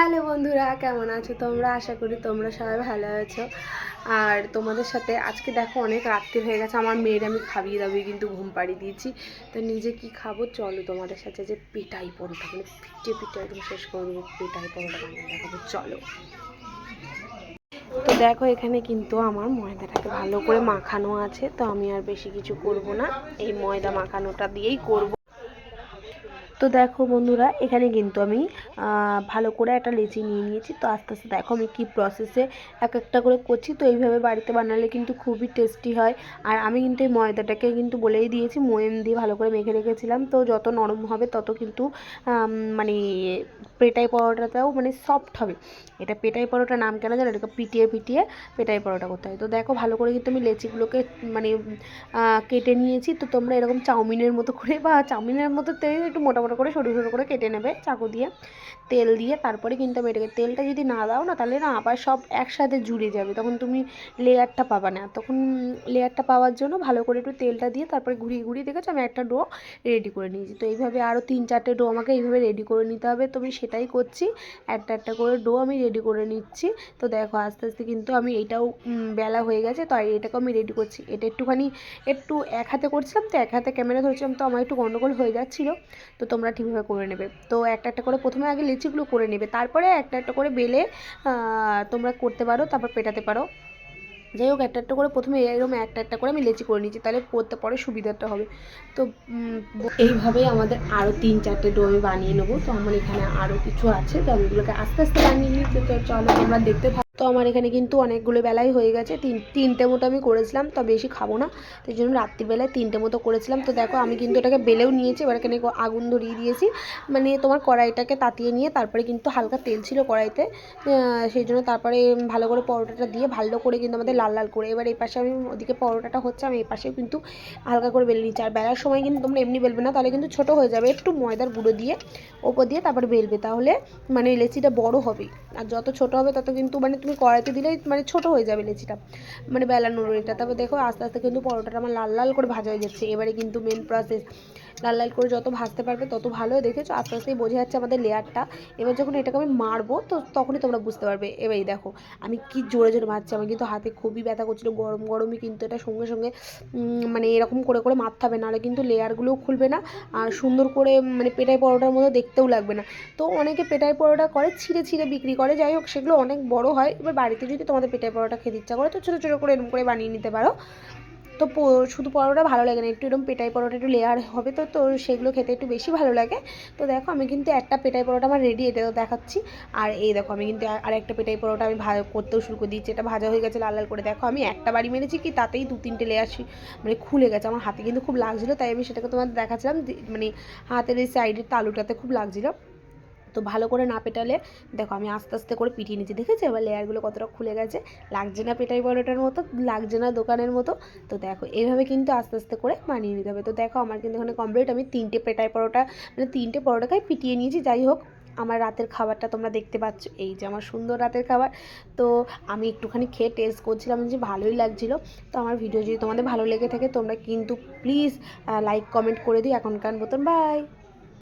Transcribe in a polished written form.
Hello বন্ধুরা, কেমন আছো তোমরা? আশা করি তোমরা সবাই ভালো আছো। আর তোমাদের সাথে আজকে দেখো অনেক রাত্রি হয়ে গেছে, আমার মেয়ের আমি খাইয়ে দাবিয়ে কিন্তু ঘুম পাড়িয়ে দিয়েছি। তো নিজে কি খাবো চলো তোমাদের সাথে যে পেটাই পরোটা, মানে পিঠে পিঠে একদম শেষ করে দেবো, পেটাই পরোটা বানিয়ে দেখাবো চলো। তো দেখো এখানে কিন্তু আমার ময়দাটাকে ভালো করে মাখানো আছে, তো আমি আর বেশি কিছু করব না, এই ময়দা মাখানোটা দিয়েই করব। তো দেখো বন্ধুরা, এখানে কিন্তু আমি ভালো করে একটা লেচি নিয়ে নিয়েছি। তো আস্তে আস্তে দেখো আমি কি প্রসেসে এক একটা করে করছি। তো এইভাবে বাড়িতে বানালে কিন্তু খুবই টেস্টি হয়। আর আমি কিন্তু এই ময়দাটাকে কিন্তু বলেই দিয়েছি, ময়াম দিয়ে ভালো করে মেখে রেখেছিলাম। তো যত নরম হবে তত কিন্তু মানে পেটাই পরোটাটাও মানে সফট হবে। এটা পেটাই পরোটা নাম কেন জানো? এটাকে পিটিয়ে পিটিয়ে পেটাই পরোটা করতে হয়। তো দেখো ভালো করে কিন্তু আমি লেচিগুলোকে মানে কেটে নিয়েছি। তো তোমরা এরকম চাউমিনের মতো করে বা চাউমিনের মতো একটু মোটা মোটা করে সরু সরু করে কেটে নেবে চাকু দিয়ে, তেল দিয়ে। তারপরে কিন্তু আমি এটাকে, তেলটা যদি না দাও না তাহলে না আবার সব একসাথে জুড়ে যাবে, তখন তুমি লেয়ারটা পাবা না। তখন লেয়ারটা পাওয়ার জন্য ভালো করে একটু তেলটা দিয়ে তারপরে ঘুরিয়ে ঘুরিয়ে দেখেছো আমি একটা ডো রেডি করে নিয়েছি। তো এইভাবে আরও 3-4টে ডো আমাকে এইভাবে রেডি করে নিতে হবে। তো আমি সেটাই করছি, একটা একটা করে ডো আমি রেডি করে নিচ্ছি। তো দেখো আস্তে আস্তে কিন্তু আমি এইটাও বেলা হয়ে গেছে, তো এটাকেও আমি রেডি করছি। এটা একটু এক হাতে করছিলাম, তো এক হাতে ক্যামেরা ধরছিলাম, তো আমার একটু গন্ডগোল হয়ে যাচ্ছিলো। তো তোমরা ঠিকভাবে করে নেবে। তো একটা একটা করে প্রথমে আগে লিচিগুলো করে নেবে, তারপরে একটা একটা করে বেলে তোমরা করতে পারো, তারপর পেটাতে পারো। যাই হোক, একটা একটা করে প্রথমে এরকম একটা একটা করে আমি লেচি করে নিচ্ছি, তাহলে করতে পরে সুবিধাটা হবে। তো এইভাবেই আমাদের আরও 3-4টে ডো আমি বানিয়ে নেবো। তো আমার এখানে আরও কিছু আছে, তো আমি এগুলোকে আস্তে আস্তে বানিয়ে নিচ্ছি। তো চলো তোমরা দেখতে থাকো। তো আমার এখানে কিন্তু অনেকগুলো বেলাই হয়ে গেছে, তিনটে মতো আমি করেছিলাম, তো বেশি খাবো না, তো এই জন্য রাত্রিবেলায় 3টে মতো করেছিলাম। তো দেখো আমি কিন্তু এটাকে বেলেও নিয়েছি, এবার এখানে আগুন ধরিয়ে দিয়েছি, মানে তোমার কড়াইটাকে তাতিয়ে নিয়ে তারপরে কিন্তু হালকা তেল ছিল কড়াইতে, সেই জন্য তারপরে ভালো করে পরোটাটা দিয়ে ভালো করে কিন্তু আমাদের লাল লাল করে, এবার এই পাশে আমি ওদিকে পরোটাটা হচ্ছে, আমি এই পাশেও কিন্তু হালকা করে বেলে নিচ্ছি। আর বেলার সময় কিন্তু তোমরা এমনি বেলবে না, তাহলে কিন্তু ছোটো হয়ে যাবে, একটু ময়দার গুঁড়ো দিয়ে ওপর দিয়ে তারপরে বেলবে, তাহলে মানে লেচিটা বড় হবে। আর যত ছোটো হবে তত কিন্তু মানে তুমি কড়াইতে দিলেই মানে ছোটো হয়ে যাবে লেচিটা, মানে বেলানোর এটা। তারপর দেখো আস্তে আস্তে কিন্তু পরোটাটা আমার লাল লাল করে ভাজা হয়ে যাচ্ছে। এবারে কিন্তু মেন প্রসেস, লাল লাল করে যত ভাজতে পারবে তত ভালো। দেখেছো আস্তে আস্তেই বোঝা যাচ্ছে আমাদের লেয়ারটা। এবার যখন এটাকে আমি মারবো তো তখনই তোমরা বুঝতে পারবে। এবারই দেখো আমি কি জোরে জোরে মারছি, আমার কিন্তু হাতে খুবই ব্যথা করছিলো, গরম গরমই কিন্তু এটা সঙ্গে সঙ্গে মানে এরকম করে করে মারতে হবে, নাহলে কিন্তু লেয়ারগুলোও খুলবে না, আর সুন্দর করে মানে পেটাই পরোটার মতো দেখতেও লাগবে না। তো অনেকে পেটাই পরোটা করে ছিঁড়ে ছিঁড়ে বিক্রি করে, যাই হোক সেগুলো অনেক বড় হয়। এবার বাড়িতে যদি তোমাদের পেটাই পরোটা খেতে ইচ্ছা করে তো ছোটো ছোটো করে এরকম করে বানিয়ে নিতে পারো। তো শুধু পরোটা ভালো লাগে না, একটু এরকম পেটাই পরোটা একটু লেয়ার হবে, তো তো সেগুলো খেতে একটু বেশি ভালো লাগে। তো দেখো আমি কিন্তু একটা পেটাই পরোটা আমার রেডি, এটাও দেখাচ্ছি। আর এই দেখো আমি কিন্তু আর একটা পেটাই পরোটা আমি করতেও শুরু করে দিচ্ছি, এটা ভাজা হয়ে গেছে লাল লাল করে। দেখো আমি একটা বাড়ি মেরেছি কি তাতেই 2-3টে লেয়ার মানে খুলে গেছে, আমার হাতে কিন্তু খুব লাগছিলো, তাই আমি সেটাকে তোমাদের দেখাচ্ছিলাম, মানে হাতের এই সাইডের তালুটাতে খুব লাগছিলো। তো ভালো করে না পেটালে দেখো আমি আস্তে আস্তে করে পিটিয়ে নিচ্ছি, দেখেছো এবার লেয়ারগুলো কতটা খুলে গেছে, লাগছে না পেটাই পরোটার মতো, লাগছে না দোকানের মতো। তো দেখো এইভাবে কিন্তু আস্তে আস্তে করে বানিয়ে নিতে হবে। তো দেখো আমার কিন্তু এখানে কমপ্লিট, আমি 3টে পেটাই পরোটা মানে 3টে পরোটাকেই পিটিয়ে নিয়েছি। যাই হোক, আমার রাতের খাবারটা তোমরা দেখতে পাচ্ছ, এই যে আমার সুন্দর রাতের খাবার। তো আমি একটুখানি খেয়ে টেস্ট করছিলাম যে ভালোই লাগছিলো। তো আমার ভিডিও যদি তোমাদের ভালো লেগে থাকে তোমরা কিন্তু প্লিজ লাইক কমেন্ট করে দিই এখনকার মতন। বাই।